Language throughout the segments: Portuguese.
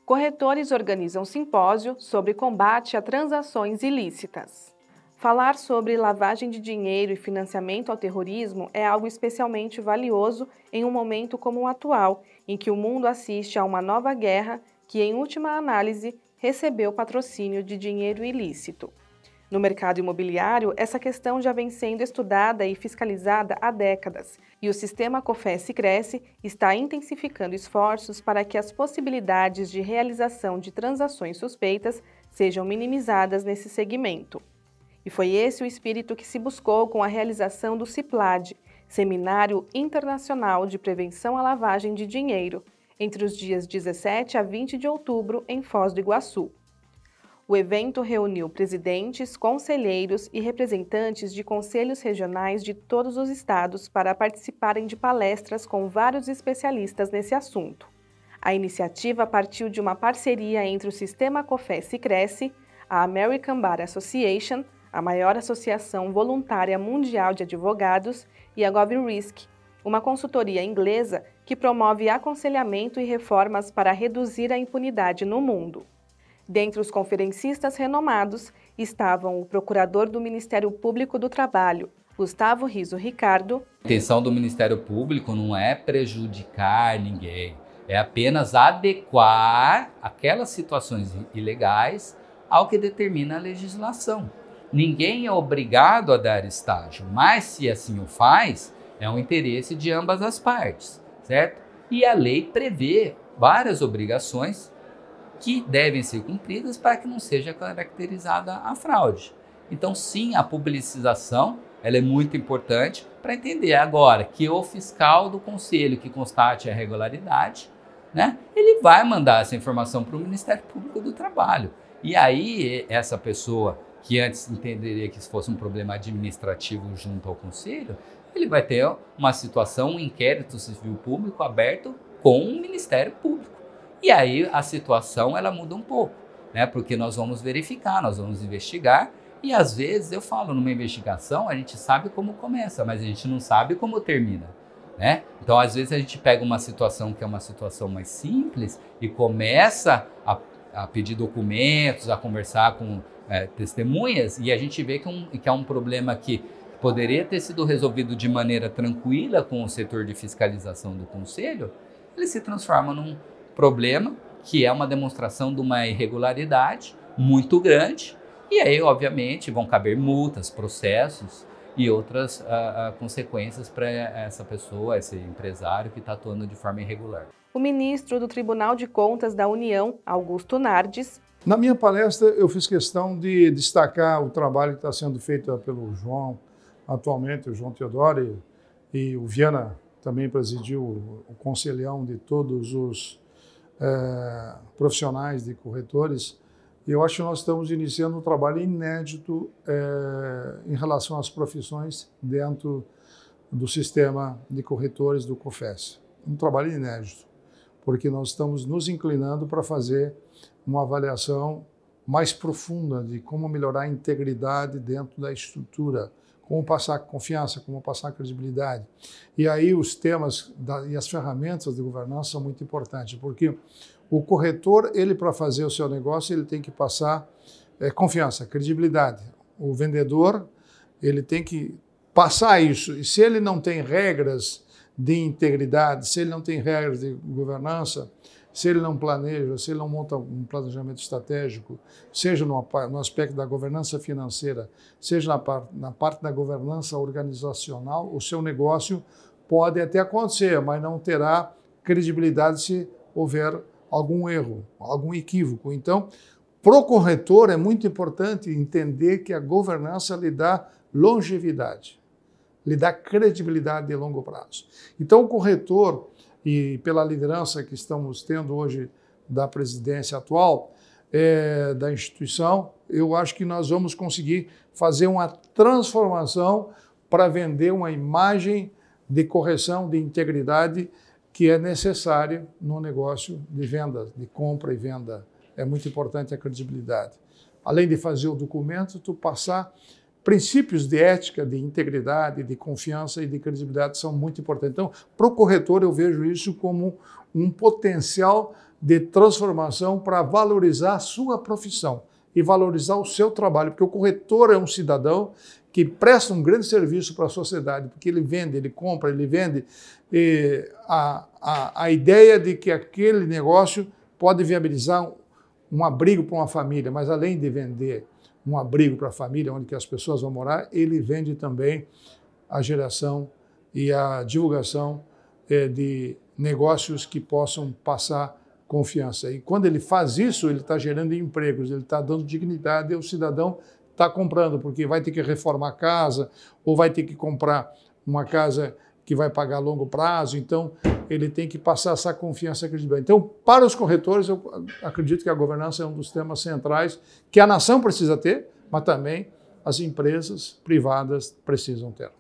Corretores organizam simpósio sobre combate a transações ilícitas. Falar sobre lavagem de dinheiro e financiamento ao terrorismo é algo especialmente valioso em um momento como o atual, em que o mundo assiste a uma nova guerra que, em última análise, recebeu patrocínio de dinheiro ilícito. No mercado imobiliário, essa questão já vem sendo estudada e fiscalizada há décadas, e o sistema COFES-Sicredi está intensificando esforços para que as possibilidades de realização de transações suspeitas sejam minimizadas nesse segmento. E foi esse o espírito que se buscou com a realização do CIPLAD, Seminário Internacional de Prevenção à Lavagem de Dinheiro, entre os dias 17 a 20 de outubro, em Foz do Iguaçu. O evento reuniu presidentes, conselheiros e representantes de conselhos regionais de todos os estados para participarem de palestras com vários especialistas nesse assunto. A iniciativa partiu de uma parceria entre o Sistema COFES-Sicredi, a American Bar Association, a maior associação voluntária mundial de advogados, e a GovRisk, uma consultoria inglesa que promove aconselhamento e reformas para reduzir a impunidade no mundo. Dentre os conferencistas renomados estavam o procurador do Ministério Público do Trabalho, Gustavo Riso Ricardo. A intenção do Ministério Público não é prejudicar ninguém, é apenas adequar aquelas situações ilegais ao que determina a legislação. Ninguém é obrigado a dar estágio, mas se assim o faz, é um interesse de ambas as partes, certo? E a lei prevê várias obrigações que devem ser cumpridas para que não seja caracterizada a fraude. Então, sim, a publicização ela é muito importante para entender agora que o fiscal do conselho que constate a irregularidade, né, ele vai mandar essa informação para o Ministério Público do Trabalho. E aí, essa pessoa que antes entenderia que isso fosse um problema administrativo junto ao conselho, ele vai ter uma situação, um inquérito civil público aberto com o Ministério Público. E aí a situação ela muda um pouco, né? Porque nós vamos verificar, nós vamos investigar e às vezes eu falo numa investigação a gente sabe como começa, mas a gente não sabe como termina, né? Então às vezes a gente pega uma situação que é uma situação mais simples e começa a pedir documentos, a conversar com testemunhas e a gente vê que é um problema que poderia ter sido resolvido de maneira tranquila com o setor de fiscalização do conselho, ele se transforma num problema, que é uma demonstração de uma irregularidade muito grande, e aí, obviamente, vão caber multas, processos e outras consequências para essa pessoa, esse empresário que está atuando de forma irregular. O ministro do Tribunal de Contas da União, Augusto Nardes. Na minha palestra, eu fiz questão de destacar o trabalho que está sendo feito pelo João, atualmente, o João Teodoro, e o Viana também presidiu o conselhão de todos os profissionais de corretores, e eu acho que nós estamos iniciando um trabalho inédito em relação às profissões dentro do sistema de corretores do COFES. Um trabalho inédito, porque nós estamos nos inclinando para fazer uma avaliação mais profunda de como melhorar a integridade dentro da estrutura, como passar confiança, como passar credibilidade. E aí os temas e as ferramentas de governança são muito importantes, porque o corretor, ele para fazer o seu negócio, ele tem que passar confiança, credibilidade. O vendedor, ele tem que passar isso. E se ele não tem regras de integridade, se ele não tem regras de governança, se ele não planeja, se ele não monta um planejamento estratégico, seja no aspecto da governança financeira, seja na parte da governança organizacional, o seu negócio pode até acontecer, mas não terá credibilidade se houver algum erro, algum equívoco. Então, para o corretor é muito importante entender que a governança lhe dá longevidade, lhe dá credibilidade de longo prazo. Então, o corretor, e pela liderança que estamos tendo hoje da presidência atual da instituição, eu acho que nós vamos conseguir fazer uma transformação para vender uma imagem de correção, de integridade que é necessária no negócio de venda, de compra e venda. É muito importante a credibilidade. Além de fazer o documento, tu passar princípios de ética, de integridade, de confiança e de credibilidade são muito importantes. Então, para o corretor, eu vejo isso como um potencial de transformação para valorizar a sua profissão e valorizar o seu trabalho, porque o corretor é um cidadão que presta um grande serviço para a sociedade, porque ele vende, ele compra, ele vende. E a ideia de que aquele negócio pode viabilizar um abrigo para uma família, mas além de vender um abrigo para a família, onde que as pessoas vão morar, ele vende também a geração e a divulgação de negócios que possam passar confiança. E quando ele faz isso, ele está gerando empregos, ele está dando dignidade ao cidadão está comprando, porque vai ter que reformar a casa ou vai ter que comprar uma casa que vai pagar a longo prazo. Então, ele tem que passar essa confiança credibilidade. Então, para os corretores, eu acredito que a governança é um dos temas centrais que a nação precisa ter, mas também as empresas privadas precisam ter.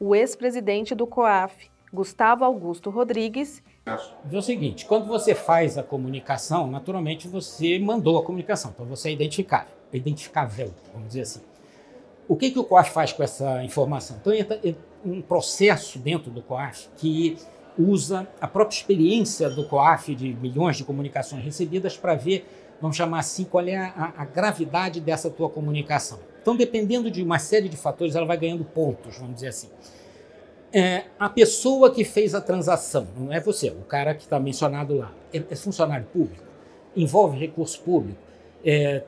O ex-presidente do COAF, Gustavo Augusto Rodrigues. É o seguinte, quando você faz a comunicação, naturalmente você mandou a comunicação, então você é identificável, vamos dizer assim. O que o COAF faz com essa informação? Então entra um processo dentro do COAF que usa a própria experiência do COAF de milhões de comunicações recebidas para ver, vamos chamar assim, qual é a gravidade dessa tua comunicação. Então, dependendo de uma série de fatores, ela vai ganhando pontos, vamos dizer assim. A pessoa que fez a transação, não é você, o cara que está mencionado lá, é funcionário público, envolve recurso público,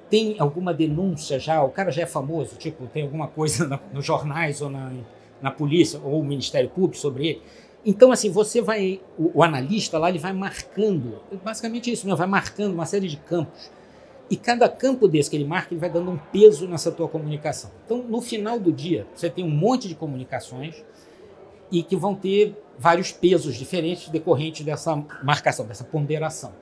tem alguma denúncia já, o cara já é famoso, tipo, tem alguma coisa nos jornais ou na polícia ou o Ministério Público sobre ele. Então, assim, você vai, o analista lá, ele vai marcando, basicamente isso mesmo, vai marcando uma série de campos. E cada campo desse que ele marca, ele vai dando um peso nessa tua comunicação. Então, no final do dia, você tem um monte de comunicações e que vão ter vários pesos diferentes decorrentes dessa marcação, dessa ponderação.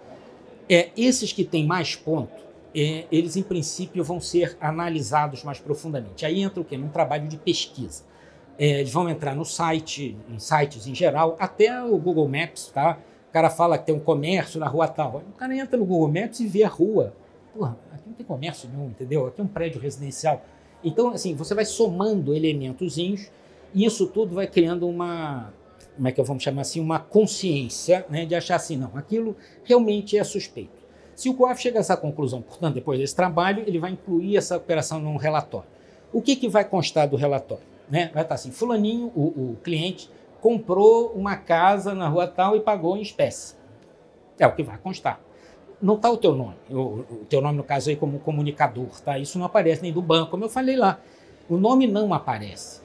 Esses que têm mais ponto, eles, em princípio, vão ser analisados mais profundamente. Aí entra o quê? Num trabalho de pesquisa. Eles vão entrar no site, em sites em geral, até o Google Maps, tá? O cara fala que tem um comércio na rua tal. O cara entra no Google Maps e vê a rua. Porra, aqui não tem comércio nenhum, entendeu? Aqui é um prédio residencial. Então, assim, você vai somando elementozinhos e isso tudo vai criando uma, como é que vamos chamar assim, uma consciência, né, de achar assim, não, aquilo realmente é suspeito. Se o COAF chega a essa conclusão, portanto, depois desse trabalho, ele vai incluir essa operação num relatório. O que vai constar do relatório? Né? Vai estar assim, fulaninho, o cliente, comprou uma casa na rua tal e pagou em espécie. É o que vai constar. Não está o teu nome, o teu nome no caso aí como comunicador, tá? Isso não aparece nem do banco, como eu falei lá. O nome não aparece.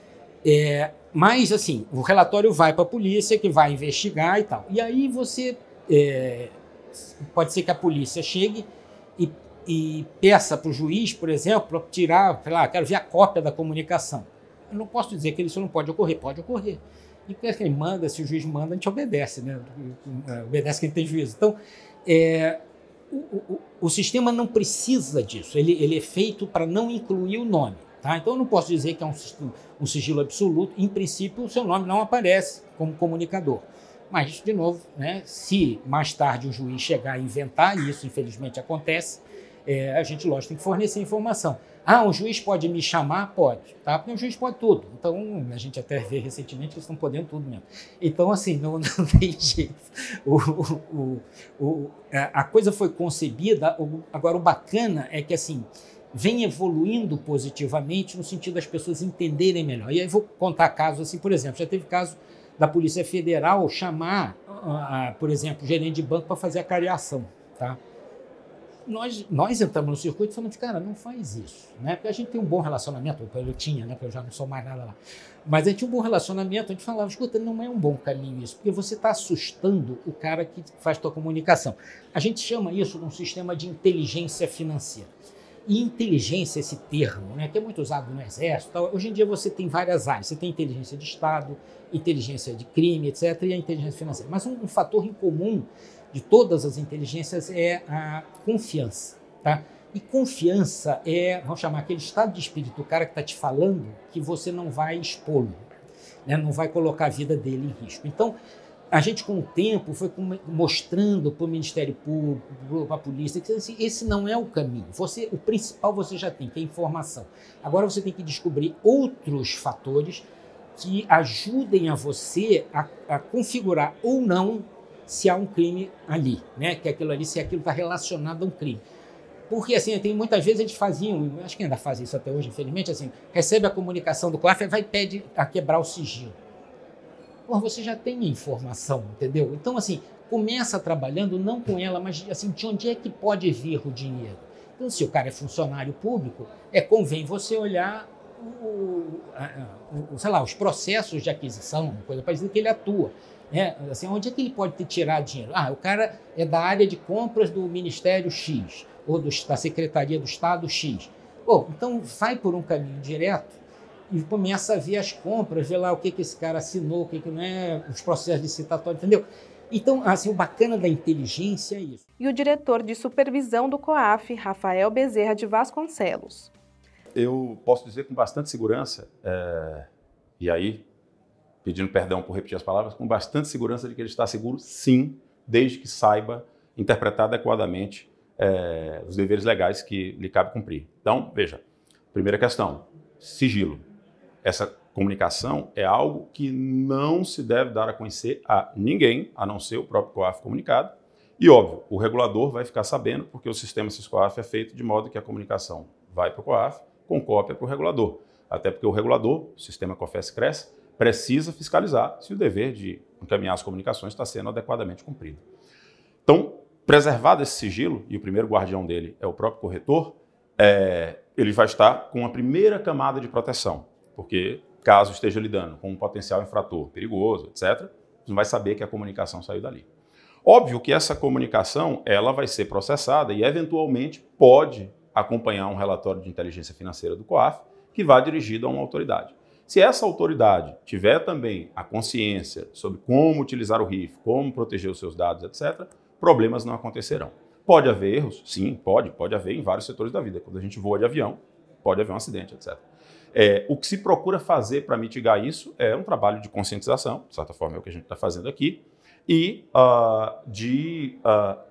Mas, assim, o relatório vai para a polícia, que vai investigar e tal. E aí você, pode ser que a polícia chegue e peça para o juiz, por exemplo, para tirar, sei lá, quero ver a cópia da comunicação. Eu não posso dizer que isso não pode ocorrer E porque ele manda, se o juiz manda, a gente obedece, né? Obedece quem tem juízo. Então, o sistema não precisa disso, ele é feito para não incluir o nome. Tá? Então, eu não posso dizer que é um sigilo absoluto. Em princípio, o seu nome não aparece como comunicador. Mas, de novo, né, se mais tarde o juiz chegar a inventar, e isso infelizmente acontece, a gente, lógico, tem que fornecer informação. Ah, o juiz pode me chamar? Pode, tá? Porque o juiz pode tudo. Então, a gente até vê recentemente que eles estão podendo tudo mesmo. Então, assim, não tem jeito. A coisa foi concebida, agora o bacana é que, assim, vem evoluindo positivamente no sentido das pessoas entenderem melhor. E aí vou contar casos assim, por exemplo, já teve caso da Polícia Federal chamar, por exemplo, o gerente de banco para fazer a cariação, tá? Nós entramos no circuito e falamos, cara, não faz isso, né? Porque a gente tem um bom relacionamento, eu tinha, né? Porque eu já não sou mais nada lá. Mas a gente tinha um bom relacionamento, a gente falava, escuta, não é um bom caminho isso, porque você está assustando o cara que faz tua comunicação. A gente chama isso de um sistema de inteligência financeira. E inteligência, esse termo, né, que é muito usado no Exército, hoje em dia você tem várias áreas. Você tem inteligência de Estado, inteligência de crime, etc., e a inteligência financeira. Mas um fator em comum de todas as inteligências é a confiança. Tá? E confiança vamos chamar, aquele estado de espírito do cara que está te falando que você não vai expô-lo, né, não vai colocar a vida dele em risco. Então, a gente, com o tempo, foi mostrando para o Ministério Público, para a polícia, que esse não é o caminho. O principal você já tem, que é a informação. Agora você tem que descobrir outros fatores que ajudem a você a configurar ou não se há um crime ali, né? Que aquilo ali, se aquilo está relacionado a um crime. Porque, assim, tem muitas vezes eles faziam, acho que ainda fazem isso até hoje, infelizmente, assim, recebe a comunicação do COAF e vai pedir a quebrar o sigilo. Pô, você já tem a informação, entendeu? Então, assim, começa trabalhando não com ela, mas assim, de onde é que pode vir o dinheiro? Então, se o cara é funcionário público, convém você olhar sei lá, os processos de aquisição, coisa parecida que ele atua. Assim, onde é que ele pode ter tirado dinheiro? O cara é da área de compras do Ministério X, ou da Secretaria do Estado X. Então, vai por um caminho direto e começa a ver as compras, ver lá o que esse cara assinou, o que não é, os processos licitatórios, entendeu? Então, assim, o bacana da inteligência é isso. E o diretor de supervisão do COAF, Rafael Bezerra de Vasconcelos. Eu posso dizer com bastante segurança, e aí, pedindo perdão por repetir as palavras, com bastante segurança de que ele está seguro, sim, desde que saiba interpretar adequadamente os deveres legais que lhe cabe cumprir. Então, veja, primeira questão, sigilo. Essa comunicação é algo que não se deve dar a conhecer a ninguém, a não ser o próprio COAF comunicado. E, óbvio, o regulador vai ficar sabendo, porque o sistema SysCoaf é feito de modo que a comunicação vai para o COAF com cópia para o regulador. Até porque o regulador, o sistema COFES-CRES, precisa fiscalizar se o dever de encaminhar as comunicações está sendo adequadamente cumprido. Então, preservado esse sigilo, e o primeiro guardião dele é o próprio corretor, ele vai estar com a primeira camada de proteção, porque caso esteja lidando com um potencial infrator perigoso, etc., você não vai saber que a comunicação saiu dali. Óbvio que essa comunicação ela vai ser processada e, eventualmente, pode acompanhar um relatório de inteligência financeira do COAF que vá dirigido a uma autoridade. Se essa autoridade tiver também a consciência sobre como utilizar o RIF, como proteger os seus dados, etc., problemas não acontecerão. Pode haver erros? Sim, pode haver em vários setores da vida. Quando a gente voa de avião, pode haver um acidente, etc. O que se procura fazer para mitigar isso é um trabalho de conscientização, de certa forma é o que a gente está fazendo aqui, e de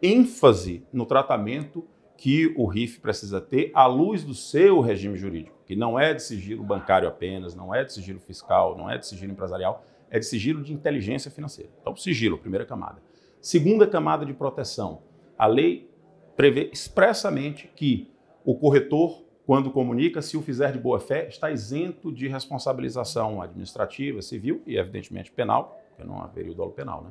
ênfase no tratamento que o RIF precisa ter à luz do seu regime jurídico, que não é de sigilo bancário apenas, não é de sigilo fiscal, não é de sigilo empresarial, é de sigilo de inteligência financeira. Então, sigilo, primeira camada. Segunda camada de proteção. A lei prevê expressamente que o corretor, quando comunica, se o fizer de boa fé, está isento de responsabilização administrativa, civil e, evidentemente, penal, porque não haveria o dolo penal, né?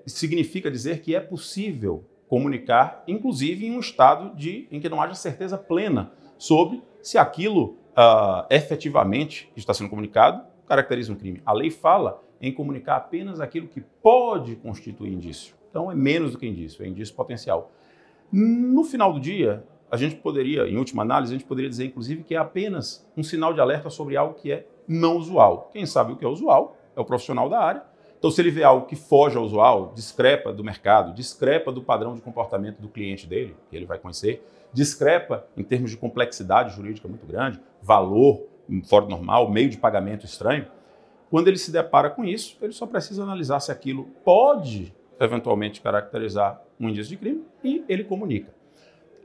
Significa dizer que é possível comunicar, inclusive em um estado em que não haja certeza plena sobre se aquilo efetivamente está sendo comunicado caracteriza um crime. A lei fala em comunicar apenas aquilo que pode constituir indício. Então, é menos do que indício, é indício potencial. No final do dia, a gente poderia, em última análise, a gente poderia dizer, inclusive, que é apenas um sinal de alerta sobre algo que é não usual. Quem sabe o que é usual é o profissional da área. Então, se ele vê algo que foge ao usual, discrepa do mercado, discrepa do padrão de comportamento do cliente dele, que ele vai conhecer, discrepa em termos de complexidade jurídica muito grande, valor fora do normal, meio de pagamento estranho, quando ele se depara com isso, ele só precisa analisar se aquilo pode, eventualmente, caracterizar um indício de crime e ele comunica.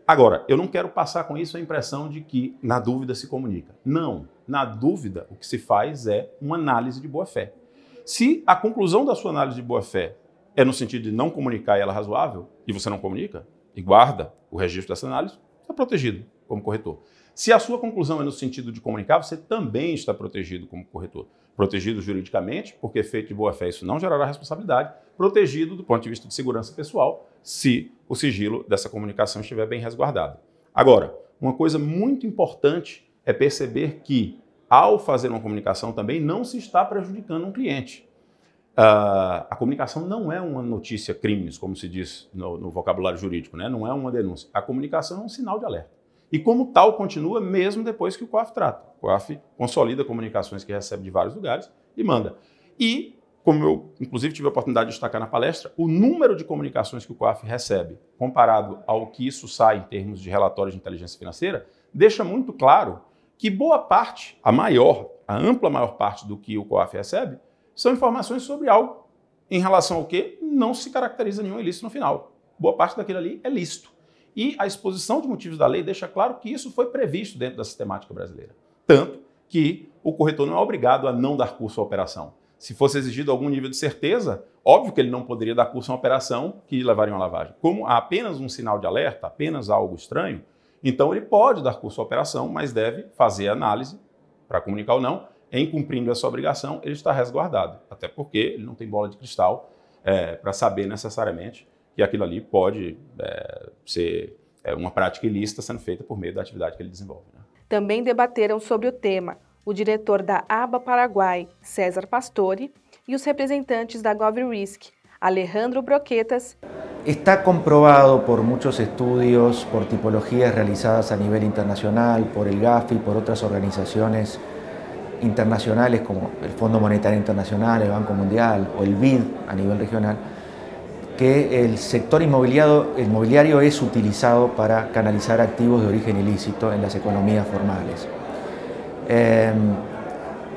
Agora, eu não quero passar com isso a impressão de que, na dúvida, se comunica. Não. Na dúvida, o que se faz é uma análise de boa-fé. Se a conclusão da sua análise de boa-fé é no sentido de não comunicar e ela é razoável, e você não comunica, e guarda o registro dessa análise, está protegido como corretor. Se a sua conclusão é no sentido de comunicar, você também está protegido como corretor. Protegido juridicamente, porque efeito de boa-fé isso não gerará responsabilidade, protegido do ponto de vista de segurança pessoal, se o sigilo dessa comunicação estiver bem resguardado. Agora, uma coisa muito importante é perceber que, ao fazer uma comunicação também, não se está prejudicando um cliente. A comunicação não é uma notícia crimes, como se diz no vocabulário jurídico, né? Não é uma denúncia. A comunicação é um sinal de alerta. E como tal, continua mesmo depois que o COAF trata. O COAF consolida comunicações que recebe de vários lugares e manda. E, como eu, inclusive, tive a oportunidade de destacar na palestra, o número de comunicações que o COAF recebe, comparado ao que isso sai em termos de relatórios de inteligência financeira, deixa muito claro que boa parte, a ampla maior parte do que o COAF recebe, são informações sobre algo Em relação ao quê? Não se caracteriza nenhum ilícito no final. Boa parte daquilo ali é lícito. E a exposição de motivos da lei deixa claro que isso foi previsto dentro da sistemática brasileira. Tanto que o corretor não é obrigado a não dar curso à operação. Se fosse exigido algum nível de certeza, óbvio que ele não poderia dar curso a uma operação que levaria a uma lavagem. Como há apenas um sinal de alerta, apenas algo estranho, então ele pode dar curso à operação, mas deve fazer a análise para comunicar ou não. Em cumprindo essa obrigação, ele está resguardado. Até porque ele não tem bola de cristal para saber necessariamente que aquilo ali pode ser uma prática ilícita sendo feita por meio da atividade que ele desenvolve, né? Também debateram sobre o tema o diretor da ABA Paraguai, César Pastore, e os representantes da GovRisk, Alejandro Broquetas. Está comprobado por muchos estudios, por tipologías realizadas a nivel internacional, por el GAFI, por otras organizaciones internacionales como el Fondo Monetario Internacional, el Banco Mundial o el BID a nivel regional, que el sector inmobiliario es utilizado para canalizar activos de origen ilícito en las economías formales.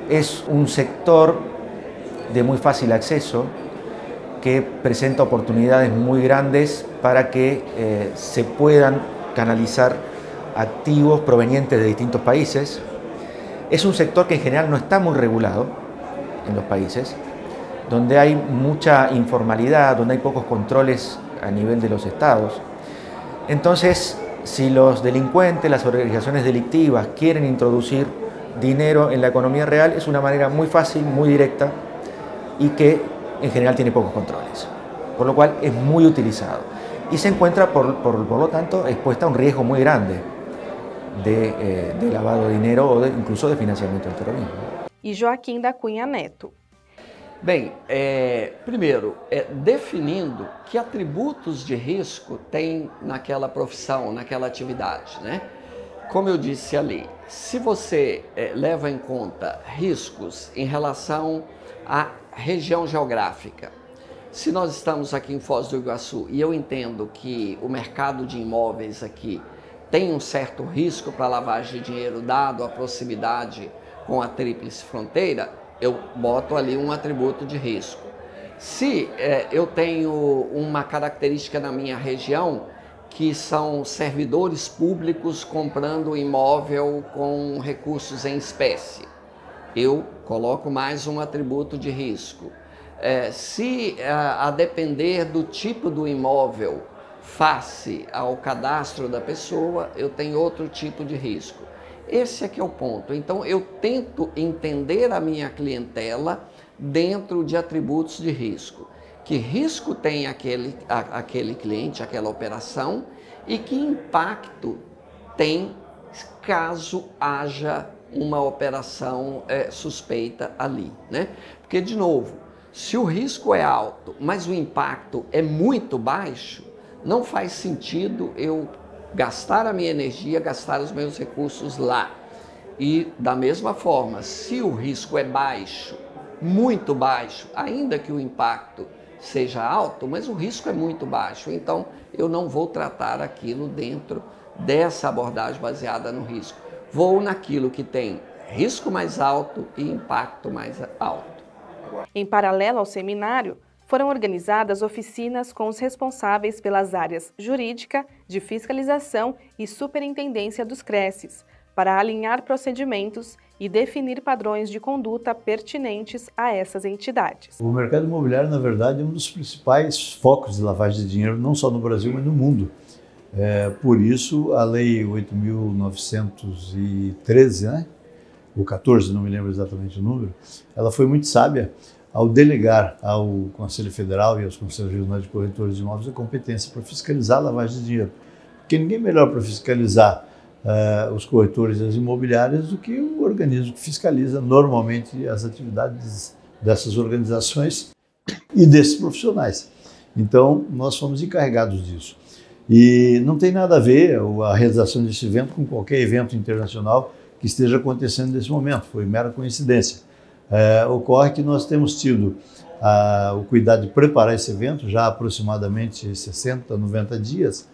Es un sector de muy fácil acceso que presenta oportunidades muy grandes para que se puedan canalizar activos provenientes de distintos países. Es un sector que en general no está muy regulado en los países, donde hay mucha informalidad, donde hay pocos controles a nivel de los estados. Entonces, si los delincuentes, las organizaciones delictivas quieren introducir dinero en la economía real, es una manera muy fácil, muy directa y que en general tiene pocos controles, por lo cual es muy utilizado y se encuentra por lo tanto expuesta a un riesgo muy grande de lavado de dinero ou incluso de financiamento do terrorismo. E Joaquim da Cunha Neto. Bem, primeiro, definindo que atributos de risco tem naquela profissão, naquela atividade, né? Como eu disse ali, se você leva em conta riscos em relação à região geográfica, se nós estamos aqui em Foz do Iguaçu e eu entendo que o mercado de imóveis aqui tem um certo risco para lavagem de dinheiro dado a proximidade com a tríplice fronteira, eu boto ali um atributo de risco. Se eu tenho uma característica na minha região que são servidores públicos comprando imóvel com recursos em espécie, eu coloco mais um atributo de risco. Se a depender do tipo do imóvel face ao cadastro da pessoa, eu tenho outro tipo de risco. Esse é que é o ponto. Então, eu tento entender a minha clientela dentro de atributos de risco. Que risco tem aquele cliente, aquela operação, e que impacto tem caso haja uma operação suspeita ali, né? Porque, de novo, se o risco é alto, mas o impacto é muito baixo, não faz sentido eu gastar a minha energia, gastar os meus recursos lá. E da mesma forma, se o risco é baixo, muito baixo, ainda que o impacto seja alto, mas o risco é muito baixo, então eu não vou tratar aquilo dentro dessa abordagem baseada no risco. Vou naquilo que tem risco mais alto e impacto mais alto. Em paralelo ao seminário, foram organizadas oficinas com os responsáveis pelas áreas jurídica, de fiscalização e superintendência dos CRECES, para alinhar procedimentos e definir padrões de conduta pertinentes a essas entidades. O mercado imobiliário, na verdade, é um dos principais focos de lavagem de dinheiro, não só no Brasil, mas no mundo. Por isso, a Lei 8.913, né? O 14, não me lembro exatamente o número, ela foi muito sábia ao delegar ao Conselho Federal e aos Conselhos Regionais de Corretores de Imóveis a competência para fiscalizar a lavagem de dinheiro. Porque ninguém melhor para fiscalizar os corretores e as imobiliárias do que o organismo que fiscaliza normalmente as atividades dessas organizações e desses profissionais. Então, nós fomos encarregados disso. E não tem nada a ver a realização desse evento com qualquer evento internacional que esteja acontecendo nesse momento, foi mera coincidência. Ocorre que nós temos tido o cuidado de preparar esse evento já há aproximadamente 60, 90 dias,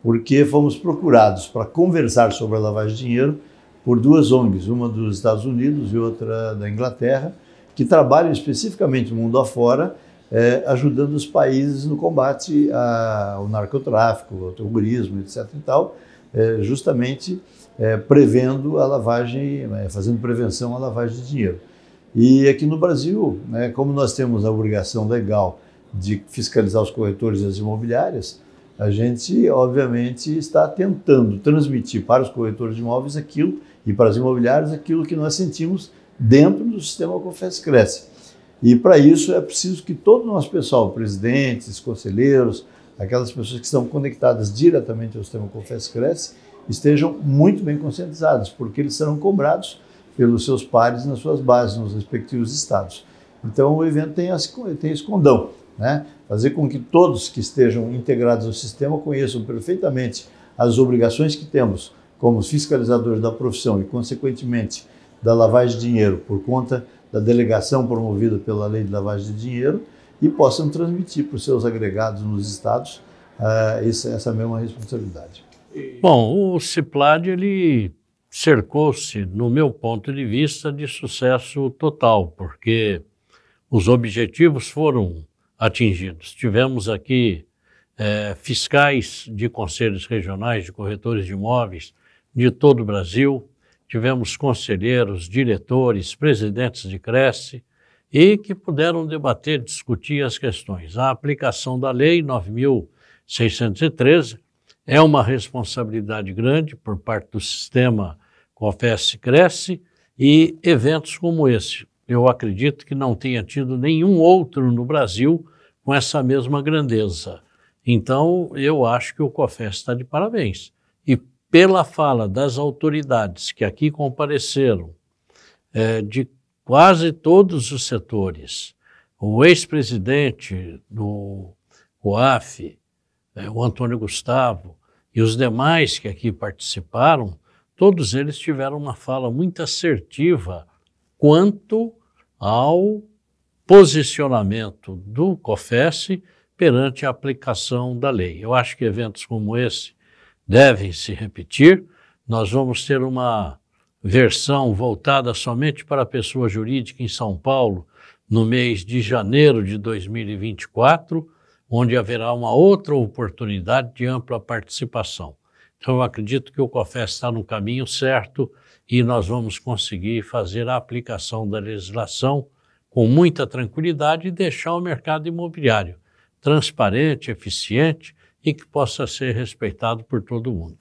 porque fomos procurados para conversar sobre a lavagem de dinheiro por duas ONGs, uma dos Estados Unidos e outra da Inglaterra, que trabalham especificamente no mundo afora ajudando os países no combate ao narcotráfico, ao terrorismo, etc. e tal, justamente prevendo a lavagem, fazendo prevenção à lavagem de dinheiro. E aqui no Brasil, né, como nós temos a obrigação legal de fiscalizar os corretores e as imobiliárias, a gente, obviamente, está tentando transmitir para os corretores de imóveis aquilo e para as imobiliárias aquilo que nós sentimos dentro do sistema Confescresce. E para isso é preciso que todo o nosso pessoal, presidentes, conselheiros, aquelas pessoas que estão conectadas diretamente ao sistema Confescresce, estejam muito bem conscientizados, porque eles serão cobrados pelos seus pares nas suas bases, nos respectivos estados. Então o evento tem esse condão, né? Fazer com que todos que estejam integrados ao sistema conheçam perfeitamente as obrigações que temos como fiscalizadores da profissão e, consequentemente, da lavagem de dinheiro por conta da delegação promovida pela Lei de Lavagem de Dinheiro e possam transmitir para os seus agregados nos estados essa mesma responsabilidade. Bom, o CIPLAD, ele cercou-se, no meu ponto de vista, de sucesso total, porque os objetivos foram atingidos. Tivemos aqui fiscais de conselhos regionais de corretores de imóveis de todo o Brasil, tivemos conselheiros, diretores, presidentes de Cresce e que puderam debater, discutir as questões. A aplicação da Lei 9.613 é uma responsabilidade grande por parte do sistema Confescresce e eventos como esse. Eu acredito que não tenha tido nenhum outro no Brasil com essa mesma grandeza. Então, eu acho que o COFES está de parabéns. E pela fala das autoridades que aqui compareceram, de quase todos os setores, o ex-presidente do COAF, o Antônio Gustavo, e os demais que aqui participaram, todos eles tiveram uma fala muito assertiva quanto ao posicionamento do COFES perante a aplicação da lei. Eu acho que eventos como esse devem se repetir. Nós vamos ter uma versão voltada somente para a pessoa jurídica em São Paulo no mês de janeiro de 2024, onde haverá uma outra oportunidade de ampla participação. Então, eu acredito que o COFES está no caminho certo e nós vamos conseguir fazer a aplicação da legislação com muita tranquilidade e deixar o mercado imobiliário transparente, eficiente e que possa ser respeitado por todo mundo.